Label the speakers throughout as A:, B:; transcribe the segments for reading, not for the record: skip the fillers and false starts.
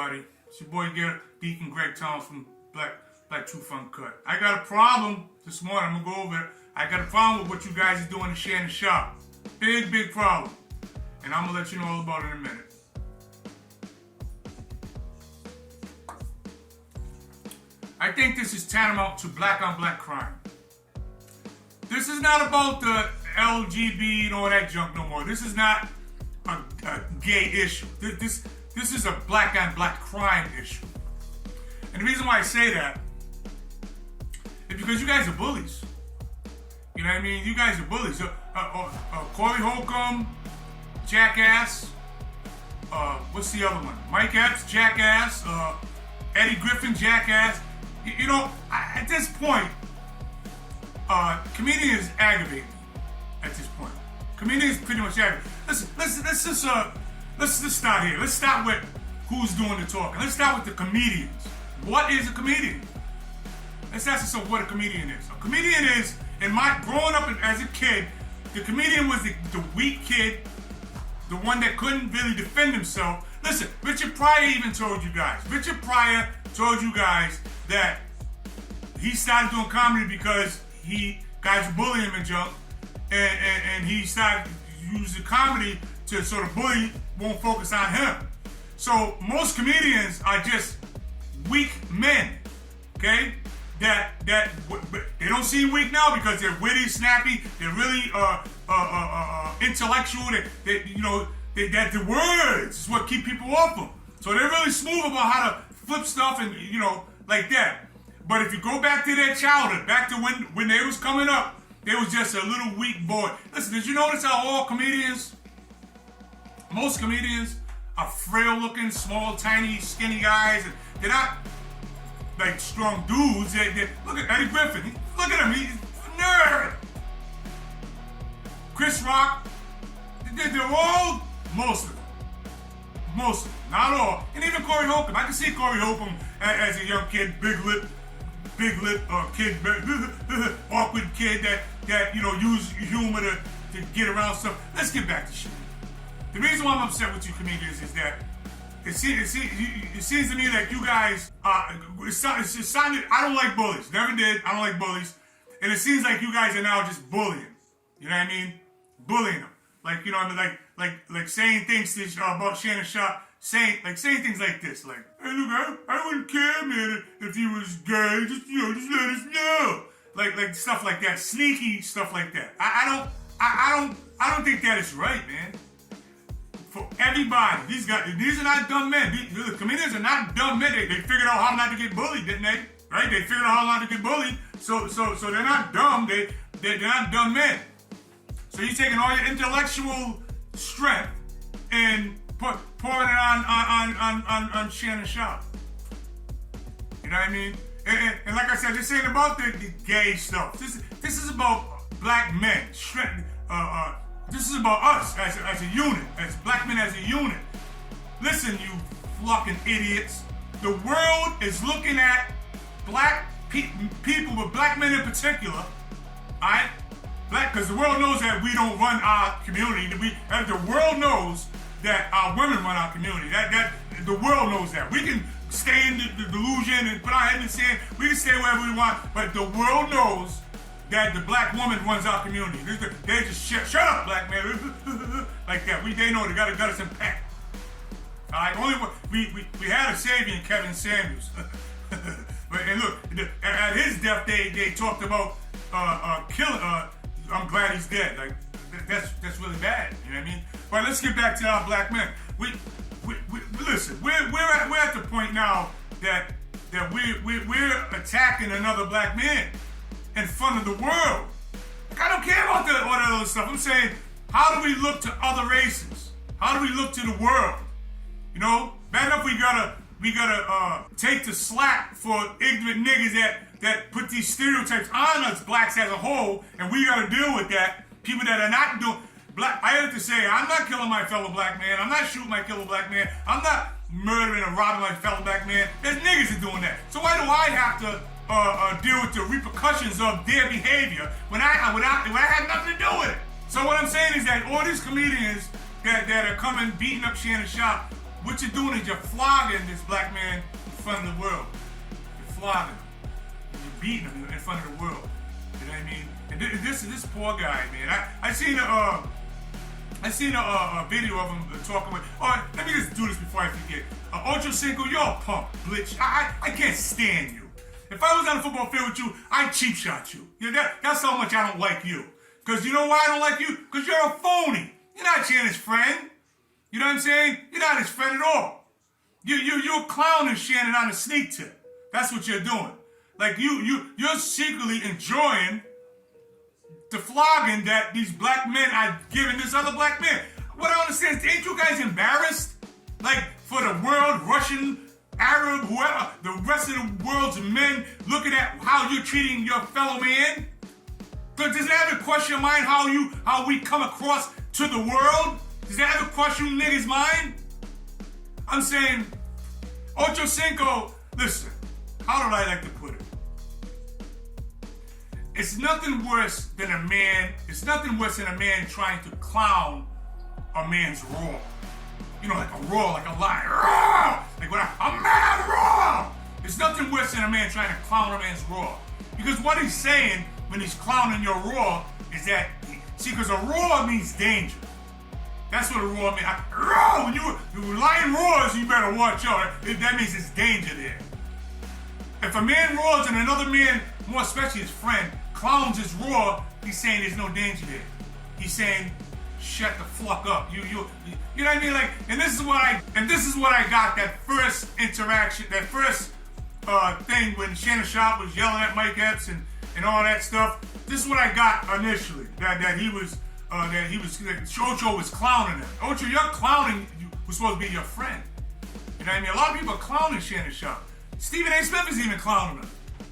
A: everybody? It's your boy God Deacon Greg Townes from Black Truth Uncut. I got a problem this morning. I'm gonna go over it. I got a problem with what you guys are doing to Shannon Sharpe. Big problem. And I'm gonna let you know all about it in a minute. I think this is tantamount to black on black crime. This is not about the LGBT and all that junk no more. This is not a gay issue. This is a black on black crime issue. And the reason why I say that is because you guys are bullies. You know what I mean? You guys are bullies. Corey Holcomb, jackass. What's the other one? Mike Epps, jackass. Eddie Griffin, jackass. You know, at this point, comedians aggravate me. At this point, comedians pretty much aggravate. Listen, let's just start here. Let's start with who's doing the talking. Let's start with the comedians. What is a comedian? Let's ask ourselves what a comedian is. A comedian is, in my growing up as a kid, the comedian was the weak kid, the one that couldn't really defend himself. Listen, Richard Pryor even told you guys. Richard Pryor told you guys that he started doing comedy because guys were bullying him and junk, and he started using comedy to sort of bully, won't focus on him. So most comedians are just weak men, okay? That they don't seem weak now because they're witty, snappy, they're really intellectual. That the words is what keep people off them. So they're really smooth about how to flip stuff and like that. But if you go back to their childhood, back to when they was coming up, they was just a little weak boy. Listen, did you notice how all comedians, most comedians, are frail-looking, small, tiny, skinny guys? And they're not like strong dudes. Look at Eddie Griffin. Look at him. He's a nerd. Chris Rock. They're all, most of them, not all. And even Corey Holcomb. I can see Corey Holcomb as a young kid, big lip kid, awkward kid that use humor to get around stuff. Let's get back to shit. The reason why I'm upset with you comedians is that it seems to me that you guys, I don't like bullies. Never did. I don't like bullies. And it seems like you guys are now just bullying. You know what I mean? Bullying them. Like, like saying things about Shannon Sharpe, saying things like this, like, hey, look, I wouldn't care, man, if he was gay, just let us know. Like stuff like that, sneaky stuff like that. I don't think that is right, man. For everybody, these are not dumb men. The comedians are not dumb men. They figured out how not to get bullied, didn't they? Right? They figured out how not to get bullied. So they're not dumb. They're not dumb men. So you're taking all your intellectual strength and pouring it on Shannon Sharpe. You know what I mean? And like I said, this ain't about the gay stuff. This is about black men. This is about us as a unit, as black men as a unit. Listen, you fucking idiots. The world is looking at black people, but black men in particular, alright? Because the world knows that we don't run our community. The world knows that our women run our community. The world knows that. We can stay in the delusion and put our head in the sand. We can stay wherever we want. But the world knows that the black woman runs our community. They just shut up, black man, like that. They know they got us in pack. All right. We had a savior in Kevin Samuels. And look, at his death, they talked about killing. I'm glad he's dead. Like that's really bad. You know what I mean? But let's get back to our black men. Listen. We're at the point now that we're attacking another black man in front of the world. Like, I don't care about all that other stuff. I'm saying, how do we look to other races? How do we look to the world? Bad enough we gotta take the slack for ignorant niggas that put these stereotypes on us blacks as a whole, and we gotta deal with that. People that are not doing black. I have to say, I'm not killing my fellow black man. I'm not shooting my fellow black man. I'm not murdering and robbing my fellow black man. There's niggas that doing that. So why do I have to deal with the repercussions of their behavior when I had nothing to do with it? So what I'm saying is that all these comedians that are coming beating up Shannon Sharpe, what you're doing is you're flogging this black man in front of the world. You're flogging him. You're beating him in front of the world. You know what I mean? And this poor guy, man. I seen a video of him talking with. Oh, let me just do this before I forget. Ocho Cinco, you're a punk, bitch. I can't stand you. If I was on the football field with you, I'd cheap shot you. That's how much I don't like you. Because you know why I don't like you? Because you're a phony. You're not Shannon's friend. You know what I'm saying? You're not his friend at all. You're clowning Shannon on a sneak tip. That's what you're doing. Like you're secretly enjoying the flogging that these black men are giving this other black man. What I don't understand is, ain't you guys embarrassed? Like, for the world, Russian, Arab, whoever, the rest of the world's men looking at how you're treating your fellow man? Does that ever question your mind how we come across to the world? Does that ever question you niggas' mind? I'm saying, Ocho Cinco, listen, how do I like to put it? It's nothing worse than a man trying to clown a man's roar. You know, like a roar, like a lion. Roar! Like when a man roar! It's nothing worse than a man trying to clown a man's roar. Because what he's saying when he's clowning your roar is that, because a roar means danger. That's what a roar means. Roar! When a lion roars, you better watch out. That means it's danger there. If a man roars and another man, more especially his friend, clowns his roar, he's saying there's no danger there. He's saying, shut the fuck up. You know what I mean? Like, and this is what I got, that first interaction, that first thing when Shannon Sharpe was yelling at Mike Epps and all that stuff. This is what I got initially. That Ocho was clowning him. Ocho, you're clowning was supposed to be your friend. You know what I mean? A lot of people are clowning Shannon Sharpe. Stephen A. Smith is even clowning him.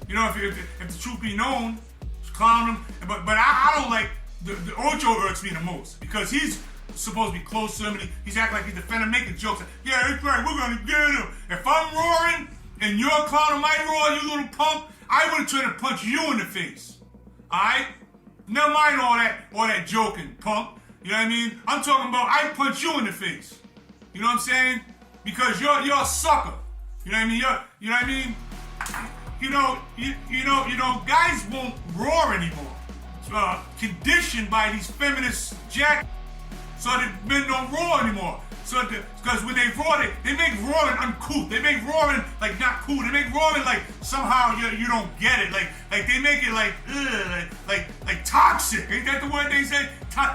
A: You know, if the truth be known, he's clowning him. But I don't like, the Ocho irks me the most because he's supposed to be close to him and he's acting like he's defending, making jokes. Like, yeah, that's right, we're gonna get him. If I'm roaring and you're clowning my roar, you little punk, I would have tried to punch you in the face. Alright? Never mind all that joking, punk. You know what I mean? I'm talking about I punch you in the face. You know what I'm saying? Because you're a sucker. You know what I mean? You know what I mean? You know, guys won't roar anymore. Conditioned by these feminist jack, so that men don't roar anymore. So because when they roar, they make roaring uncouth. They make roaring like not cool. They make roaring like somehow you don't get it. Like they make it like toxic. Ain't that the word they say?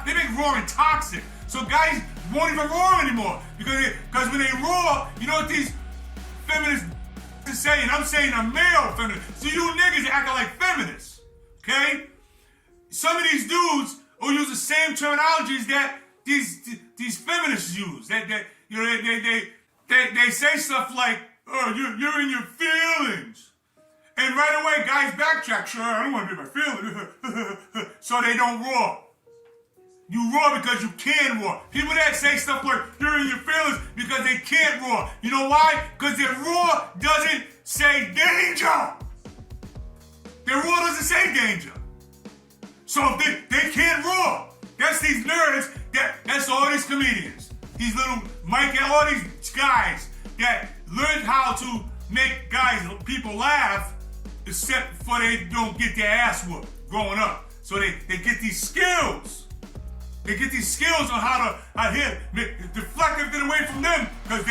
A: They make roaring toxic. So guys won't even roar anymore because when they roar, you know what these feminists are saying? I'm saying a male feminist. So you niggas are acting like feminists, okay? Some of these dudes will use the same terminologies that these feminists use. They say stuff like, "Oh, you're in your feelings," and right away guys backtrack. Sure, I don't want to be in my feelings, so they don't roar. You roar because you can roar. People that say stuff like, "You're in your feelings," because they can't roar. You know why? Because their roar doesn't say danger. Their roar doesn't say danger. So if they can't roar. That's these nerds, that's all these comedians. These little all these guys that learned how to make people laugh, except for they don't get their ass whooped growing up. So they get these skills. They get these skills on how to hit, deflect everything away from them. Because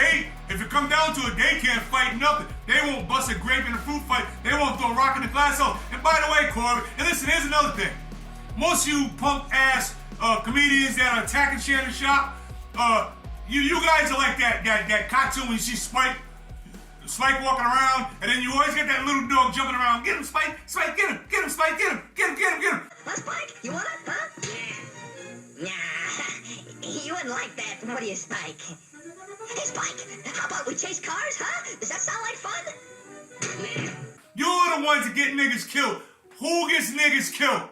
A: if it comes down to it, they can't fight nothing. They won't bust a grape in a fruit fight. They won't throw a rock in the glass out. And by the way, Corey, and listen, here's another thing. Most of you punk ass comedians that are attacking Shannon Sharpe, you guys are like that cartoon when you see Spike walking around, and then you always get that little dog jumping around. Get him, Spike! Spike, get him! Get him, Spike! Get him! Get him! Get him! Get him!
B: What, Spike? You want it, huh? Nah, you wouldn't like that, would you, Spike? Hey, Spike, how about we chase cars, huh? Does that sound like fun?
A: You're the ones that get niggas killed. Who gets niggas killed?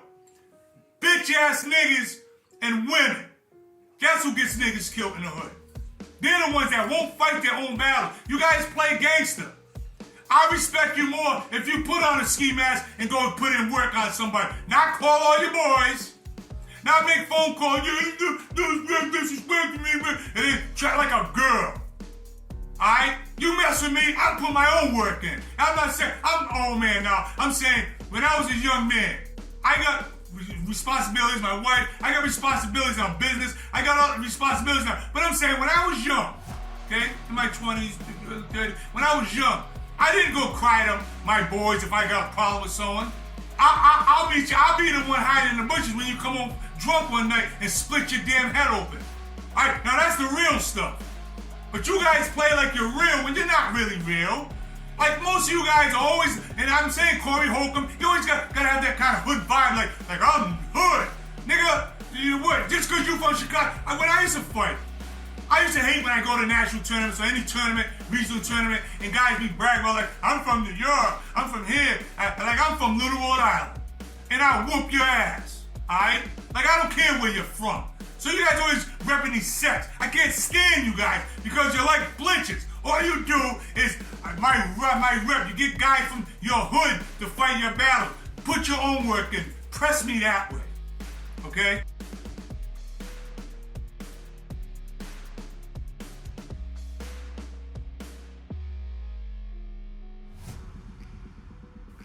A: Bitch ass niggas and women. That's who gets niggas killed in the hood. They're the ones that won't fight their own battle. You guys play gangster. I respect you more if you put on a ski mask and go and put in work on somebody. Not call all your boys. Not make phone calls. You disrespecting me, and then try like a girl. Alright? You mess with me, I put my own work in. I'm not saying, I'm an old man now. I'm saying, when I was a young man, I got responsibilities, my wife, I got responsibilities on business, I got all the responsibilities now. But I'm saying, when I was young, okay, in my 20s, 30s, when I was young, I didn't go cry to my boys if I got a problem with someone. I'll be the one hiding in the bushes when you come home drunk one night and split your damn head open. Alright, now that's the real stuff. But you guys play like you're real when you're not really real. Like most of you guys are always, and I'm saying Corey Holcomb, you always gotta have that kind of hood vibe, like I'm hood. Nigga, you what? Just cause you from Chicago. When I used to fight, I used to hate when I go to national tournaments or any tournament, regional tournament, and guys be bragging about like, I'm from New York, I'm from here, like I'm from Little Rhode Island. And I'll whoop your ass, alright? Like I don't care where you're from. So you guys always repping these sets. I can't stand you guys because you're like blitches. All you do is, my rep, you get guys from your hood to fight your battle. Put your own work in. Press me that way, okay?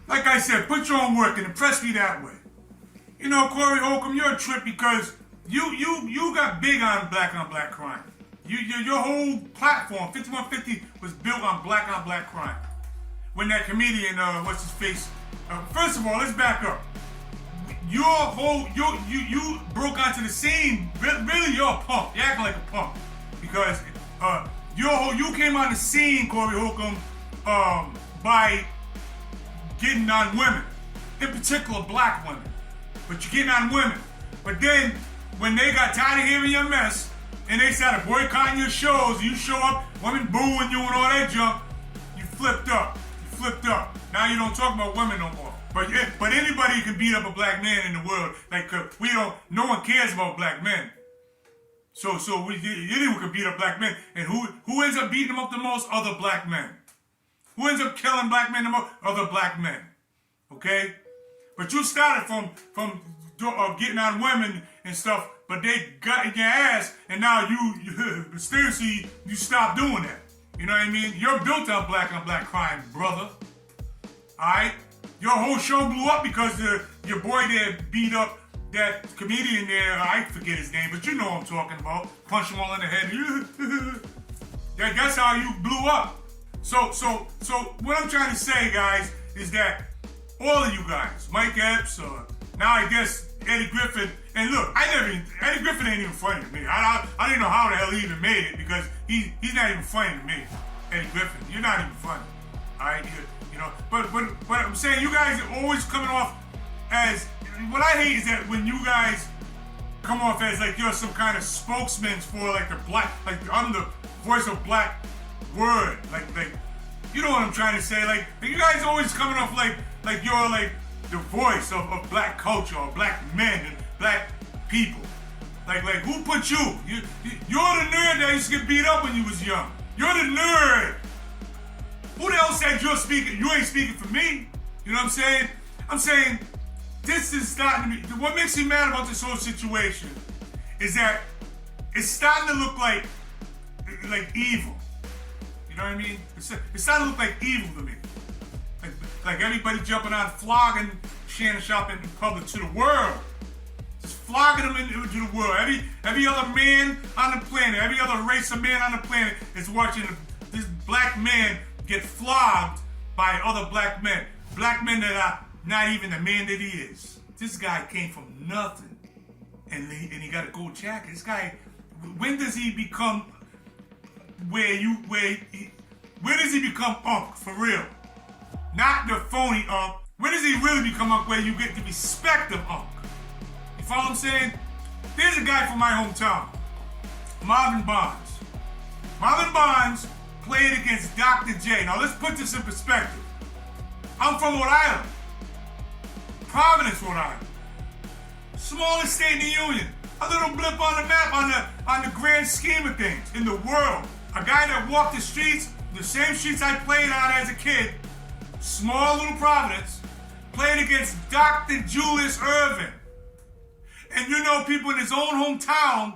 A: Like I said, put your own work in and press me that way. You know, Corey Holcomb, you're a trip because you got big on black crime. Your whole platform, 5150, was built on black crime. When that comedian, what's his face? First of all, let's back up. You broke onto the scene. Really, you're a punk. You're acting like a punk because you came on the scene, Corey Holcomb, by getting on women, in particular black women. But you're getting on women. But then, when they got tired of hearing your mess, and they started boycotting your shows, you show up, women booing you and all that junk, you flipped up. Now you don't talk about women no more. But anybody can beat up a black man in the world. Like, no one cares about black men. So anyone can beat up black men. And who ends up beating them up the most? Other black men. Who ends up killing black men the most? Other black men. Okay? But you started from getting on women and stuff, but they got in your ass, and now you seriously, you stop doing that. You know what I mean? You're built on black crime, brother. Alright? Your whole show blew up because your boy there beat up that comedian there, I forget his name, but you know what I'm talking about. Punch him all in the head. That's how you blew up. So what I'm trying to say, guys, is that all of you guys, Mike Epps, now I guess Eddie Griffin, and look, Eddie Griffin ain't even funny to me. I don't even know how the hell he even made it because he's not even funny to me. Eddie Griffin, you're not even funny. Alright, you know, but I'm saying you guys are always coming off as, what I hate is that when you guys come off as like you're some kind of spokesman for like the black, like I'm the voice of black word, like you know what I'm trying to say, like you guys always coming off like you're like the voice of black culture or black men and black people. Like who put you? You're the nerd that used to get beat up when you was young. You're the nerd. Who the hell said you're speaking? You ain't speaking for me. You know what I'm saying? I'm saying this is starting to be, what makes me mad about this whole situation is that it's starting to look like evil. You know what I mean? It's starting to look like evil to me. Like everybody jumping on, flogging Shannon Sharpe in public to the world. Just flogging them into the world. Every other man on the planet, every other race of man on the planet is watching this black man get flogged by other black men. Black men that are not even the man that he is. This guy came from nothing. And he got a gold jacket. This guy, when does he become where does he become Unc for real? Not the phony Unc. When does he really become Unc where you get the respect of Unc? You follow what I'm saying? There's a guy from my hometown, Marvin Barnes. Marvin Barnes played against Dr. J. Now let's put this in perspective. I'm from Rhode Island. Providence, Rhode Island. Smallest state in the union. A little blip on the map on the grand scheme of things in the world. A guy that walked the streets, the same streets I played on as a kid, small little Providence, played against Dr. Julius Erving. And you know, people in his own hometown,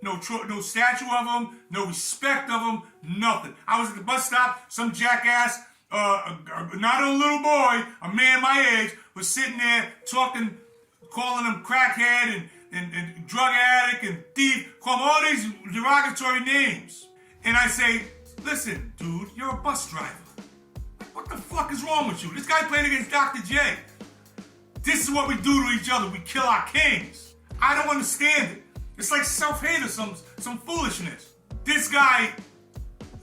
A: no statue of him, no respect of him, Nothing. I was at the bus stop, some jackass, not a little boy, a man my age, was sitting there talking, calling him crackhead and drug addict and thief, calling all these derogatory names. And I say, listen, dude, you're a bus driver. What the fuck is wrong with you? This guy played against Dr. J. This is what we do to each other. We kill our kings. I don't understand it. It's like self-hate or some foolishness. This guy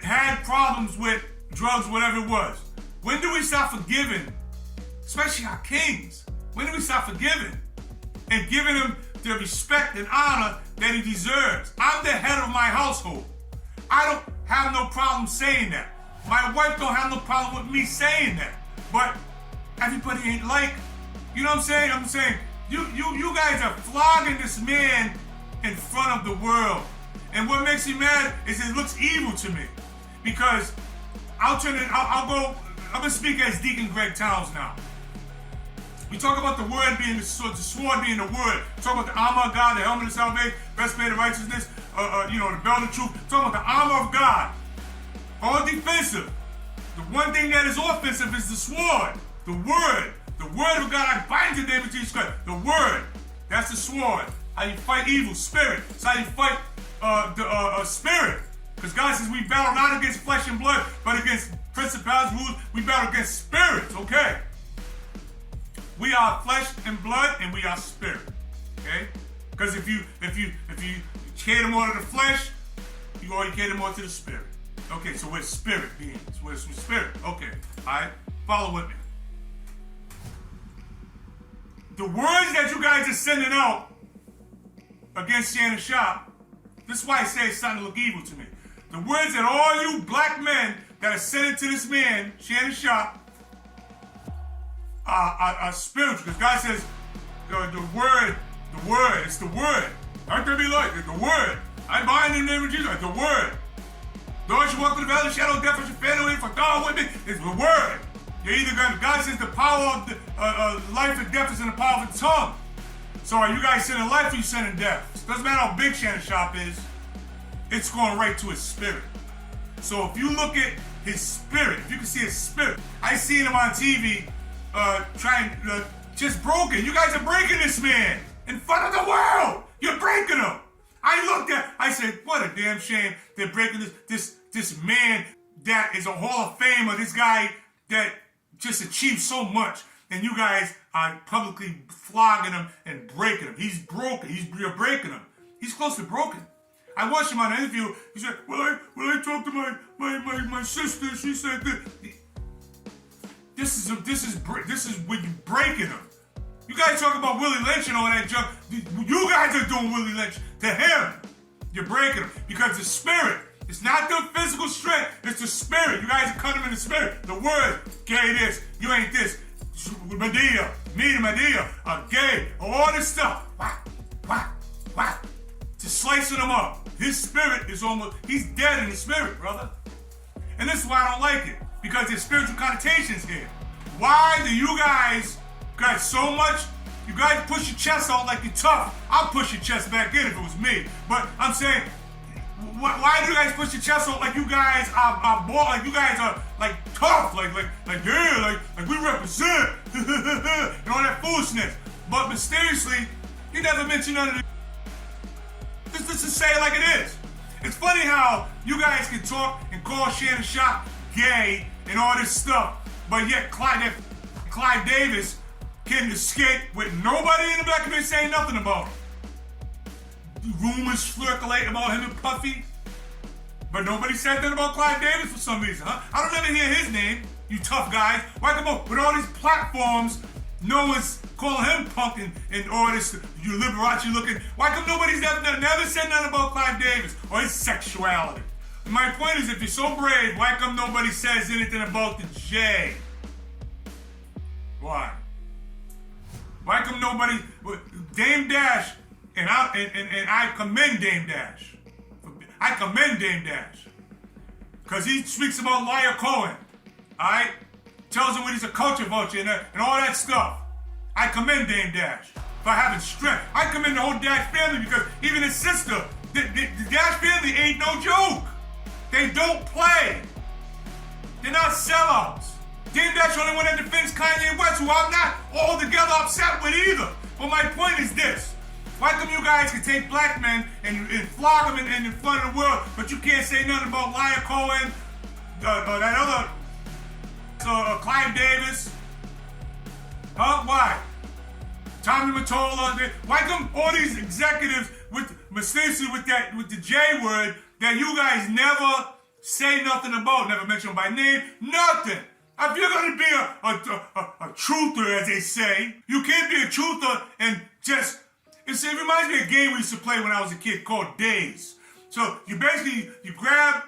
A: had problems with drugs, whatever it was. When do we stop forgiving, especially our kings? When do we stop forgiving and giving him the respect and honor that he deserves? I'm the head of my household. I don't have no problem saying that. My wife don't have no problem with me saying that. But everybody ain't like, you know what I'm saying? I'm saying, you guys are flogging this man in front of the world. And what makes me mad is it looks evil to me. Because I'm gonna speak as Deacon Greg Townes now. We talk about the word being the sword being the word. We talk about the armor of God, the helmet of salvation, breastplate of righteousness, the belt of truth. We talk about the armor of God. All defensive. The one thing that is offensive is the sword, the word. The word of God, I bind the name of Jesus Christ. The word, that's the sword. How you fight evil, spirit. It's how you fight the spirit. Because God says we battle not against flesh and blood, but against principalities, rulers. We battle against spirits, okay? We are flesh and blood, and we are spirit, okay? Because if you cater more to the flesh, you cater more to the spirit. Okay, so we're spirit beings. We're spirit. Okay, all right? Follow with me. The words that you guys are sending out against Shannon Sharpe, this is why I say it's starting to look evil to me. The words that all you black men that are sending to this man, Shannon Sharpe, are spiritual. Because God says, the word, it's the word. Aren't there be like it? The word. I bind in the name of Jesus. It's the word. Those who walk through the valley of the shadow of death, shall fear no evil, for God with me. It's the word. You're either going to, God says the power of the life and death is in the power of the tongue. So are you guys sending life or you sending death? It doesn't matter how big Shannon Sharpe is. It's going right to his spirit. So if you look at his spirit, if you can see his spirit, I seen him on TV just broken. You guys are breaking this man in front of the world. You're breaking him. I said, what a damn shame they're breaking this man that is a Hall of Famer, this guy that just achieved so much, and you guys are publicly flogging him and breaking him. He's broken. You're breaking him. He's close to broken. I watched him on an interview. He said, well, I talked to my sister. She said that this is when you breaking him. You guys talk about Willie Lynch and all that junk. You guys are doing Willie Lynch to him. You're breaking him because the spirit. It's not the physical strength. It's the spirit. You guys are cutting him in the spirit. The word, gay this, you ain't this. Medea, me to Medea, gay, all this stuff. Whack. Just slicing him up. His spirit is he's dead in the spirit, brother. And this is why I don't like it. Because there's spiritual connotations here. Why do you guys got so much? You guys push your chest out like you're tough. I'll push your chest back in if it was me. But I'm saying, why do you guys push your chest out like you guys are bald, like you guys are like tough, like we represent, and all that foolishness? But mysteriously, you never mention none of this. Let's just say it like it is. It's funny how you guys can talk and call Shannon Sharpe gay and all this stuff, but yet Clive Davis can escape with nobody in the black community saying nothing about him. Rumors circulate about him and Puffy, but nobody said that about Clive Davis for some reason, huh? I don't ever hear his name, you tough guys. Why come on, with all these platforms, no one's calling him punk and all this, you Liberace looking. Why come nobody's never said nothing about Clive Davis or his sexuality? My point is, if you're so brave, why come nobody says anything about the J? Why? Why come nobody, Dame Dash, and I commend Dame Dash. I commend Dame Dash. Because he speaks about Liar Cohen. Alright? Tells him when he's a culture vulture and all that stuff. I commend Dame Dash for having strength. I commend the whole Dash family because even his sister, the Dash family ain't no joke. They don't play. They're not sellouts. Dame Dash the only one that defends Kanye West, who I'm not altogether upset with either. But my point is this. Why come you guys can take black men and flog them in front of the world, but you can't say nothing about Lyle Cohen, that other, Clive Davis? Huh? Why? Tommy Mottola? Why come all these executives mysteriously with the J word that you guys never say nothing about, never mention by name, nothing? If you're gonna be a truther, as they say, you can't be a truther and just. It reminds me of a game we used to play when I was a kid called Days. So you grab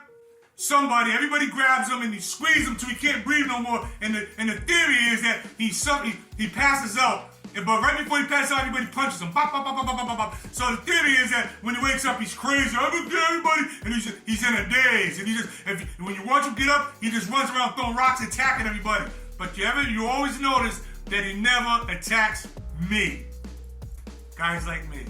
A: somebody, everybody grabs them and you squeeze them till he can't breathe no more. And the theory is that he passes out. But right before he passes out, everybody punches him. Bop, bop, bop, bop, bop, bop, bop. So the theory is that when he wakes up, he's crazy. I'm gonna get everybody, and he's in a daze. And when you watch him get up, he just runs around throwing rocks, attacking everybody. But you always notice that he never attacks me. Guys like me.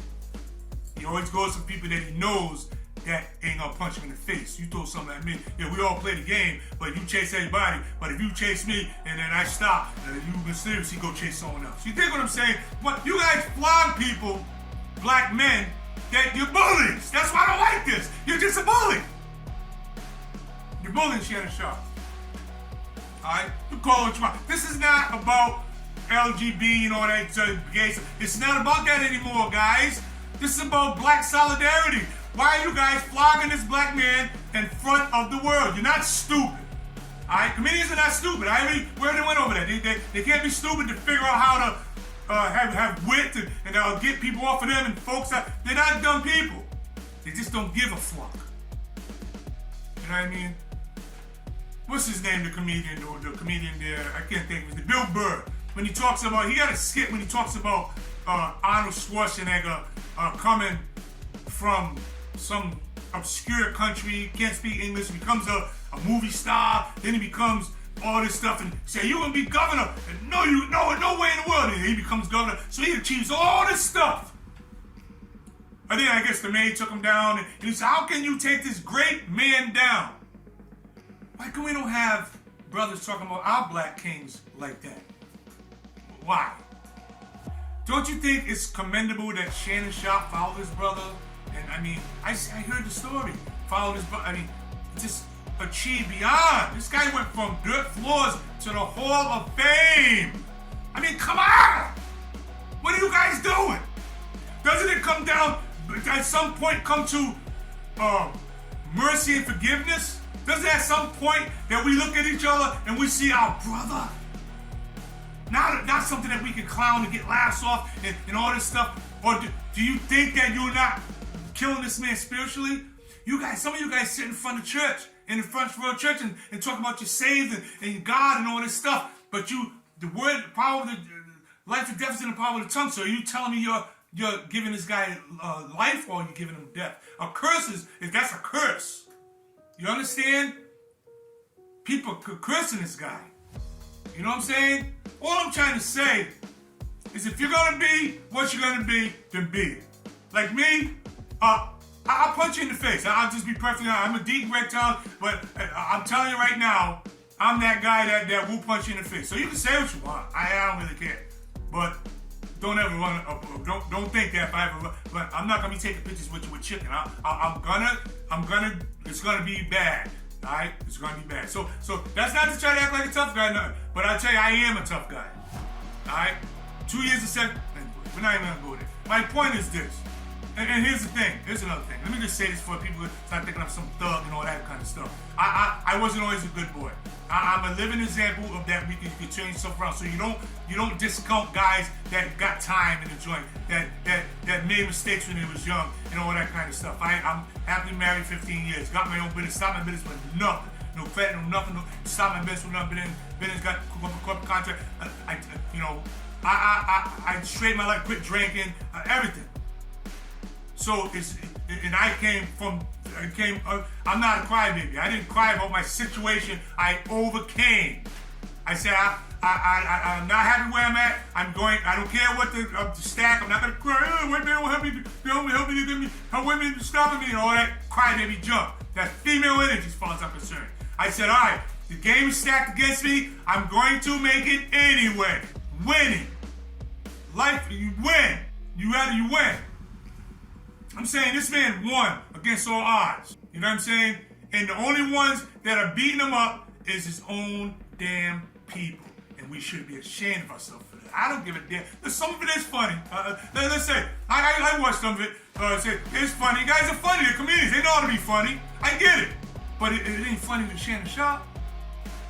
A: He always goes for people that he knows that ain't gonna punch him in the face. You throw something at me, yeah, we all play the game, but you chase everybody. But if you chase me and then I stop, and then you mysteriously go chase someone else. You dig what I'm saying? But you guys flog people, black men, that you're bullies. That's why I don't like this. You're just a bully. You're bullying Shannon Sharpe. Alright? You call it what you want. This is not about LGB and all that gay stuff. It's not about that anymore, guys. This is about black solidarity. Why are you guys flogging this black man in front of the world? You're not stupid. Alright? Comedians are not stupid. We already went over that. They can't be stupid to figure out how to have wit and get people off of them and folks. They're not dumb people. They just don't give a fuck. You know what I mean? What's his name, the comedian there? I can't think of it. Bill Burr. When he talks about, he got a skit when he talks about Arnold Schwarzenegger coming from some obscure country, can't speak English, becomes a movie star, then he becomes all this stuff and say, you're gonna be governor. And no way in the world. And he becomes governor. So he achieves all this stuff. And then I guess the maid took him down and he said, how can you take this great man down? Why come we don't have brothers talking about our black kings like that? Why? Don't you think it's commendable that Shannon Sharpe followed his brother? And I mean, I heard the story. Followed his brother. I mean, just achieved beyond. This guy went from dirt floors to the Hall of Fame. I mean, come on! What are you guys doing? Doesn't it come down, at some point, come to mercy and forgiveness? Doesn't it at some point that we look at each other and we see our brother? Not something that we can clown and get laughs off and all this stuff. Or do you think that you're not killing this man spiritually? You guys, some of you guys sit in front of church, in the front row of church and talk about you're saved and God and all this stuff. But the word, the power of the life and death is in the power of the tongue. So are you telling me you're giving this guy life or you're giving him death? A curse that's a curse. You understand? People cursing this guy. You know what I'm saying? All I'm trying to say is if you're gonna be what you're gonna be, then be it. Like me, I'll punch you in the face. I'll just be perfectly honest. I'm a D. Greg Townes, but I'm telling you right now, I'm that guy that will punch you in the face. So you can say what you want. I don't really care. But don't ever run. Don't think that if I ever run. But I'm not gonna be taking pictures with you with chicken. I'm gonna. It's gonna be bad. All right, it's gonna be bad. So that's not to try to act like a tough guy, no. But I'll tell you, I am a tough guy. All right, 2 years of sex. We're not even gonna go there. My point is this, and here's the thing. Here's another thing. Let me just say this for people who start thinking I'm some thug and all that kind of stuff. I wasn't always a good boy. I'm a living example of that. We can change stuff around. So you don't discount guys that got time in the joint, that made mistakes when they was young and all that kind of stuff. I'm happily married 15 years. Got my own business. Stopped my business with nothing. No credit, no nothing. No, stopped my business with nothing. Business got corporate contract. I straightened my life, quit drinking, everything. So I'm not a crybaby. I didn't cry about my situation. I overcame. I said, I'm not happy where I'm at. I don't care what the stack. I'm not gonna cry. Oh, white man will help me. Help me, get me. Help women stopping me and all that crybaby junk. That female energy, as far as I'm concerned. I said, all right, the game is stacked against me. I'm going to make it anyway. Winning. Life, you win. You win. I'm saying this man won against all odds. You know what I'm saying? And the only ones that are beating him up is his own damn people. And we should be ashamed of ourselves for that. I don't give a damn. Some of it is funny. Let's say, I watched some of it. It's funny. You guys are funny. They're comedians. They know how to be funny. I get it. But it ain't funny to Shannon Sharpe.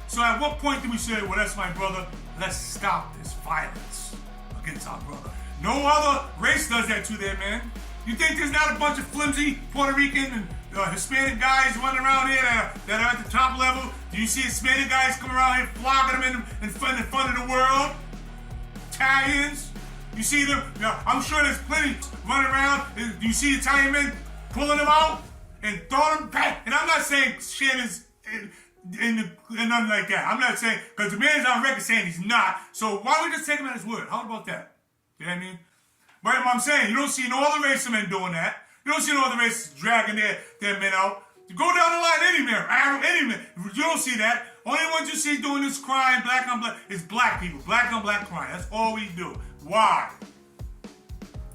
A: So at what point do we say, well, that's my brother. Let's stop this violence against our brother. No other race does that to their man. You think there's not a bunch of flimsy Puerto Rican and Hispanic guys running around here that are at the top level? Do you see Hispanic guys come around here flogging them in front of the world? Italians? You see them? I'm sure there's plenty running around. Do you see Italian men pulling them out and throwing them back? And I'm not saying Shannon's and nothing like that. I'm not saying, because the man's on record saying he's not. So why don't we just take him at his word? How about that? You know what I mean? But I'm saying, you don't see no other race of men doing that. You don't see no other races dragging their men out. You go down the line, any man. You don't see that. Only ones you see doing this crime, black on black, is black people. Black on black crime. That's all we do. Why?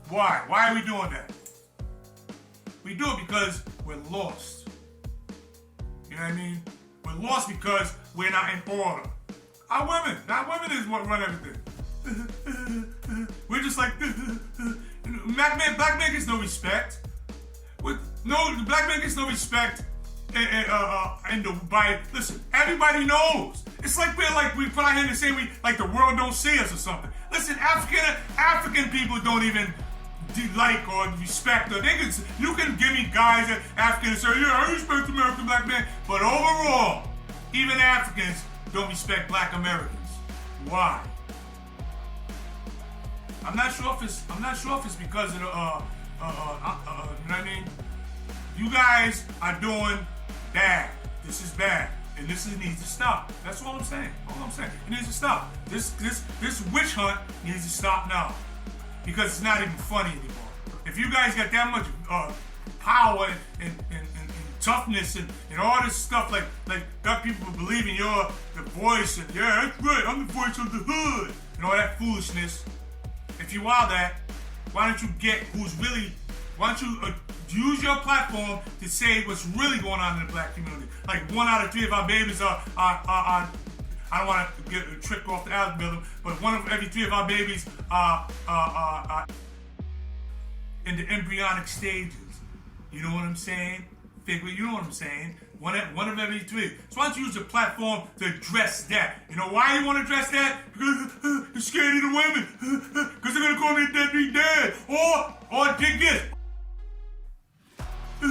A: Why? Why are we doing that? We do it because we're lost. You know what I mean? We're lost because we're not in order. Our women is what run everything. We're just like, black man gets no respect. The black man gets no respect. Listen, everybody knows. It's like we put our hand and say like the world don't see us or something. Listen, African people don't even like or respect or you can give me guys that African and say, yeah, I respect American black men, but overall, even Africans don't respect black Americans. Why? I'm not sure if it's because of the you know what I mean? You guys are doing bad. This is bad. And needs to stop. That's all I'm saying. It needs to stop. This witch hunt needs to stop now. Because it's not even funny anymore. If you guys got that much power and toughness and all this stuff, like got people believing you're the voice and yeah, that's right, I'm the voice of the hood and all that foolishness. If you are that, why don't you use your platform to say what's really going on in the black community? Like 1 out of 3 of our babies are I don't want to get a trick off the algorithm, but 1 of every 3 of our babies are in the embryonic stages. You know what I'm saying? You know what I'm saying? 1 of every 3. So why don't you use a platform to address that? You know why you want to address that? Because you're scared of the women. Because they're gonna call me a deadbeat dad. Or dig this. You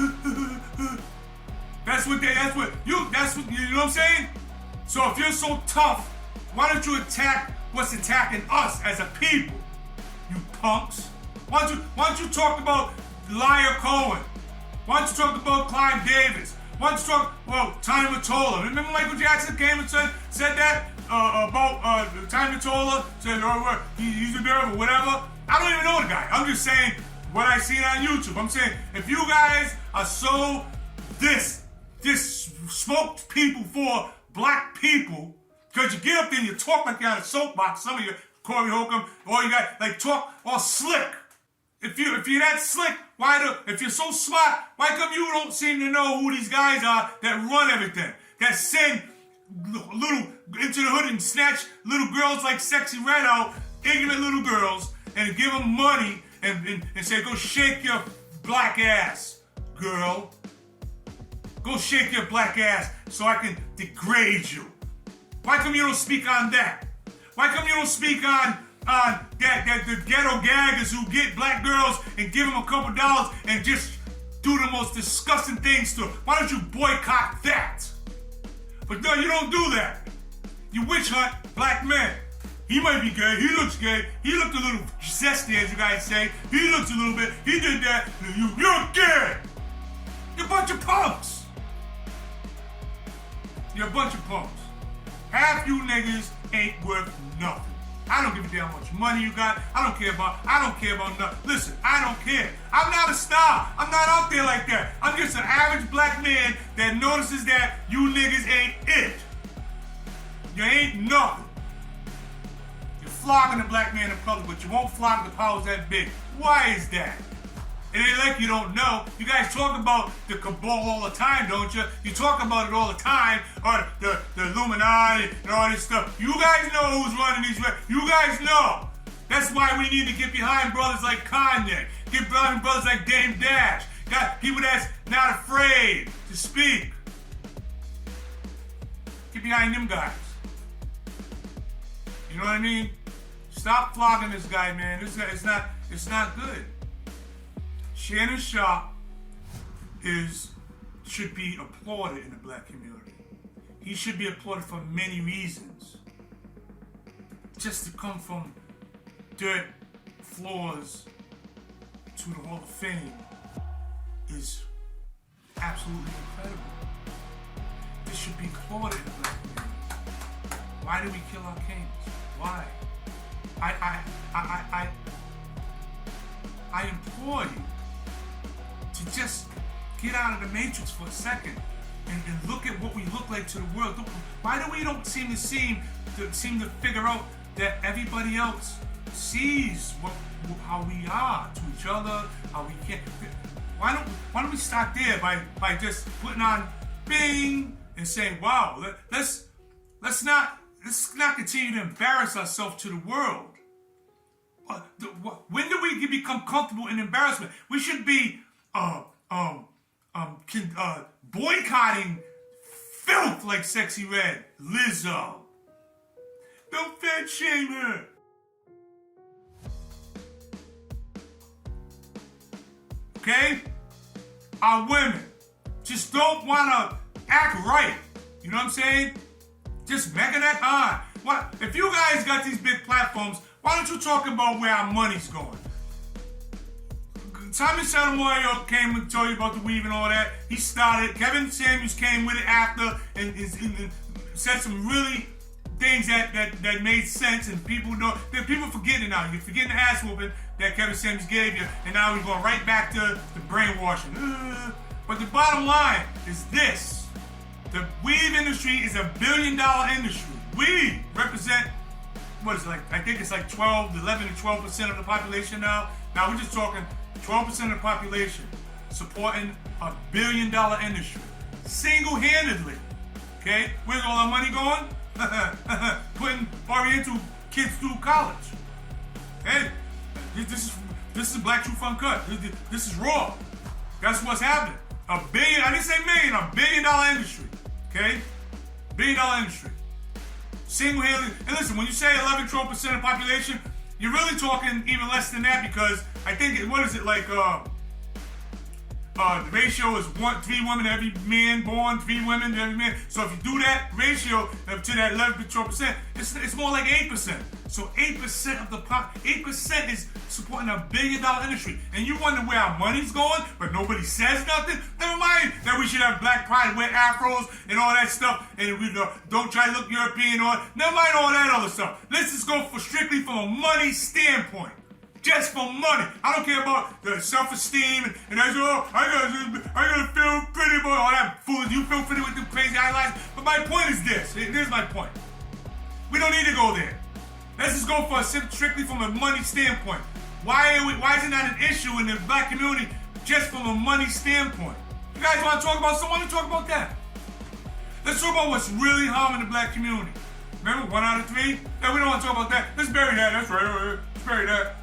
A: know what I'm saying? So if you're so tough, why don't you attack what's attacking us as a people? You punks. Why don't you talk about Liar Cohen? Why don't you talk about Clive Davis? Why don't you talk about Tommy Mottola? Remember Michael Jackson came and said that about Tommy Mottola? Said, he's a devil, whatever. I don't even know the guy. I'm just saying what I seen on YouTube. I'm saying if you guys are so this smoked people for black people, because you get up there and you talk like you're on a soapbox, some of you, Corey Holcomb, all you guys, like talk all slick. If you're that slick, if you're so smart, why come you don't seem to know who these guys are that run everything? That send little into the hood and snatch little girls like Sexy Red out, ignorant little girls, and give them money and say, go shake your black ass, girl. Go shake your black ass so I can degrade you. Why come you don't speak on that? Why come you don't speak on the ghetto gaggers who get black girls and give them a couple dollars and just do the most disgusting things to them? Why don't you boycott that? But no, you don't do that. You witch hunt black men. He might be gay. He looks gay. He looked a little zesty, as you guys say. He looks a little bit. He did that. You're gay. You're a bunch of punks. You're a bunch of punks. Half you niggas ain't worth nothing. I don't give a damn how much money you got. I don't care about nothing. Listen, I don't care. I'm not a star. I'm not out there like that. I'm just an average black man that notices that you niggas ain't it. You ain't nothing. You're flogging the black man in public, but you won't flog the powers that big. Why is that? It ain't like you don't know. You guys talk about the cabal all the time, don't you? You talk about it all the time, or the Illuminati and all this stuff. You guys know who's running these. You guys know. That's why we need to get behind brothers like Kanye. Get behind brothers like Dame Dash. Got people that's not afraid to speak. Get behind them guys. You know what I mean? Stop flogging this guy, man. It's not good. Shannon Sharpe should be applauded in the black community. He should be applauded for many reasons. Just to come from dirt floors to the Hall of Fame is absolutely incredible. This should be applauded in the black community. Why do we kill our kings? Why? I implore you to just get out of the matrix for a second and look at what we look like to the world. Why do we don't seem to figure out that everybody else sees how we are to each other, how we can't? Why don't we start there by just putting on Bing and saying, wow, let's not continue to embarrass ourselves to the world. When do we become comfortable in embarrassment? We should be boycotting filth like Sexy Red, Lizzo. Don't fat shame her. Okay? Our women just don't want to act right. You know what I'm saying? Just making that hard. What if you guys got these big platforms? Why don't you talk about where our money's going? Tommy Sotomayor came and told you about the weave and all that. He started. Kevin Samuels came with it after and said some really things that made sense, and people know. People forgetting it now. You're forgetting the ass whooping that Kevin Samuels gave you, and now we're going right back to the brainwashing. But the bottom line is this: the weave industry is $1 billion industry. We represent, what is it, like? I think it's like 11 to 12% of the population now. Now we're just talking 12% of the population supporting $1 billion industry single-handedly. Okay, where's all our money going? Putting Oriental kids through college. Hey, this is Black Truth Uncut. This is raw. That's what's happening. $1 billion. I didn't say million. $1 billion industry. Okay, $1 billion industry. Single-handedly. And listen, when you say 11, 12% of the population, you're really talking even less than that, because I think, what is it, like, the ratio is 3 women to every man born, 3 women to every man. So if you do that ratio to that 11 to 12%, it's more like 8%. So 8% of the 8% is supporting $1 billion industry. And you wonder where our money's going, but nobody says nothing? Never mind that we should have black pride, wear afros and all that stuff, and we don't try to look European or, never mind all that other stuff. Let's just go for strictly from a money standpoint. Just for money. I don't care about the self-esteem and I say, oh, I gotta feel pretty, boy. All that fool. You feel pretty with the crazy eyelines. But my point is this. Here's my point. We don't need to go there. Let's just go for strictly from a money standpoint. Why is it not an issue in the black community just from a money standpoint? You guys want to talk about someone? Let's talk about that. Let's talk about what's really harming the black community. Remember, 1 out of 3? Yeah, we don't want to talk about that. Let's bury that. That's right. Let's bury that.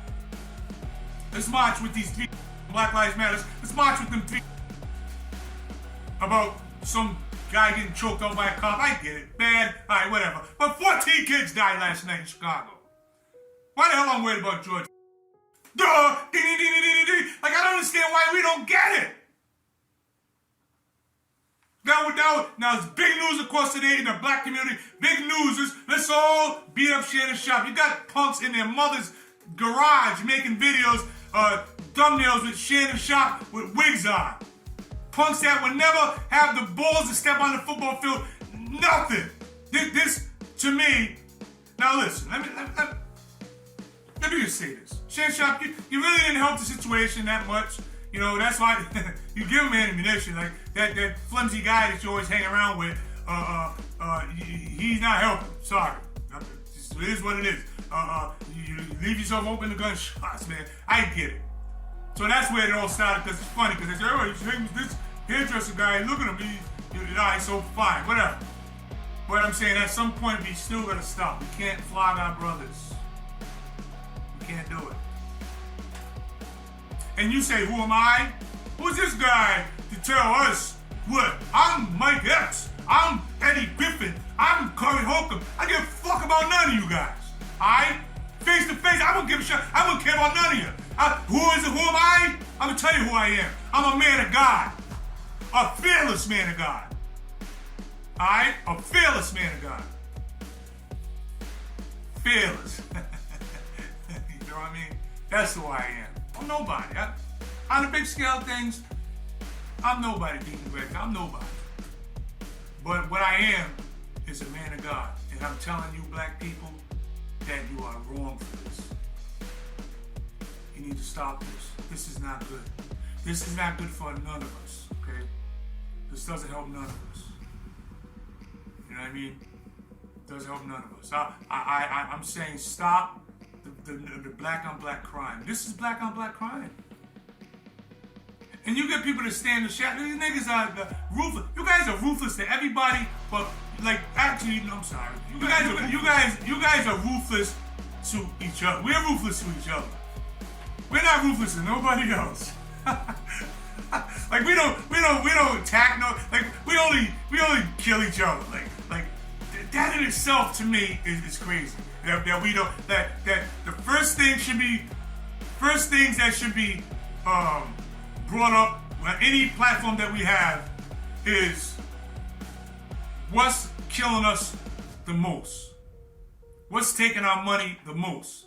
A: Let's march with these 3 Black Lives Matter. Let's march with them 3 about some guy getting choked out by a cop. I get it. Bad. All right, whatever. But 14 kids died last night in Chicago. Why the hell I'm worried about George? Duh! Like, I don't understand why we don't get it. Now it's big news across today in the black community. Big news is let's all beat up Shannon Sharpe. You got punks in their mother's garage making videos, thumbnails with Shannon Sharpe with wigs on. Punks that would never have the balls to step on the football field. Nothing. This to me, Now listen, let me just say this. Shannon Sharpe, you really didn't help the situation that much. You know, that's why you give him ammunition. Like that flimsy guy that you always hang around with, he's not helping. Sorry. It is what it is. You leave yourself open to gunshots, man. I get it. So that's where it all started, because it's funny, because they say, oh, this hairdresser guy, look at him, he's so fine, whatever. But I'm saying at some point we still gotta stop. We can't flog our brothers. We can't do it. And you say, who am I? Who's this guy to tell us what? I'm Mike Epps. I'm Eddie Griffin. I'm Corey Holcomb. I give a fuck about none of you guys. Alright? Face to face, I don't give a shit. I don't care about none of you. Who am I? I'm gonna tell you who I am. I'm a man of God. A fearless man of God. Alright? A fearless man of God. Fearless. You know what I mean? That's who I am. I'm nobody. On the big scale of things, I'm nobody, Deacon Greg. I'm nobody. But what I am is a man of God. And I'm telling you, black people, that you are wrong for this. You need to stop this. This is not good. This is not good for none of us, okay? This doesn't help none of us. You know what I mean? It doesn't help none of us. I'm saying stop the black on black crime. This is black on black crime. And you get people to stand the shadow. These niggas are ruthless. You guys are ruthless to everybody, but like actually, no, I'm sorry. You guys are ruthless to each other. We're ruthless to each other. We're not ruthless to nobody else. Like we don't attack no. Like we only kill each other. Like that in itself to me is crazy. That we don't that the first things that should be brought up on any platform that we have is what's killing us the most? What's taking our money the most?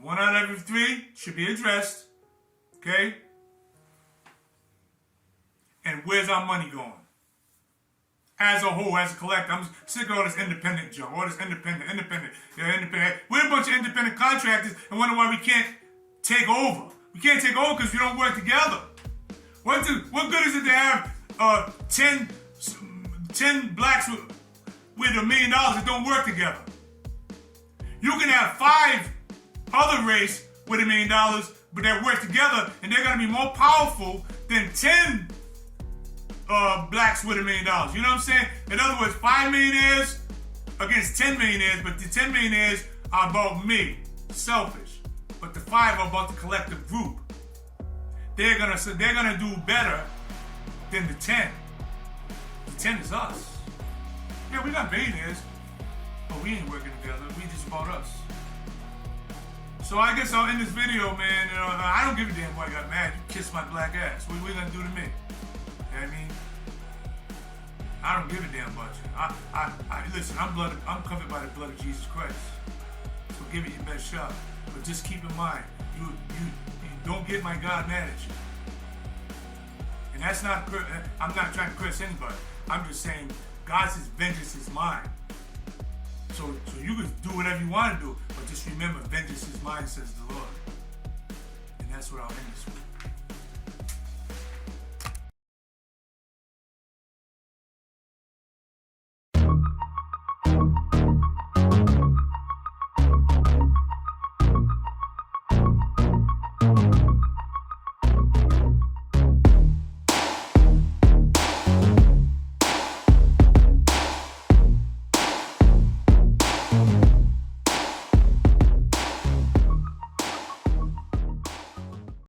A: 1 out of every 3 should be addressed, okay? And where's our money going? As a whole, as a collective, I'm sick of all this independent junk, all this independent. We're a bunch of independent contractors and wonder why we can't take over. We can't take over because we don't work together. What good is it to have 10 blacks with $1 million that don't work together? You can have 5 other race with $1 million, but they work together, and they're gonna be more powerful than 10 blacks with $1 million. You know what I'm saying? In other words, 5 millionaires against 10 millionaires, but the 10 millionaires are about me, selfish, but the 5 are about the collective group. They're gonna do better than the 10. The 10 is us. Yeah, we got millionaires, but we ain't working together. We just about us. So I guess I'll end this video, man. You know, I don't give a damn why I got mad. You kissed my black ass. What are you gonna do to me? You know what I mean? I don't give a damn about you. Listen, I'm covered by the blood of Jesus Christ. So give it your best shot. But just keep in mind, you don't get my God mad at you. And that's not, I'm not trying to curse anybody. I'm just saying God says vengeance is mine. So you can do whatever you want to do, but just remember, vengeance is mine, says the Lord. And that's what I'll end this with.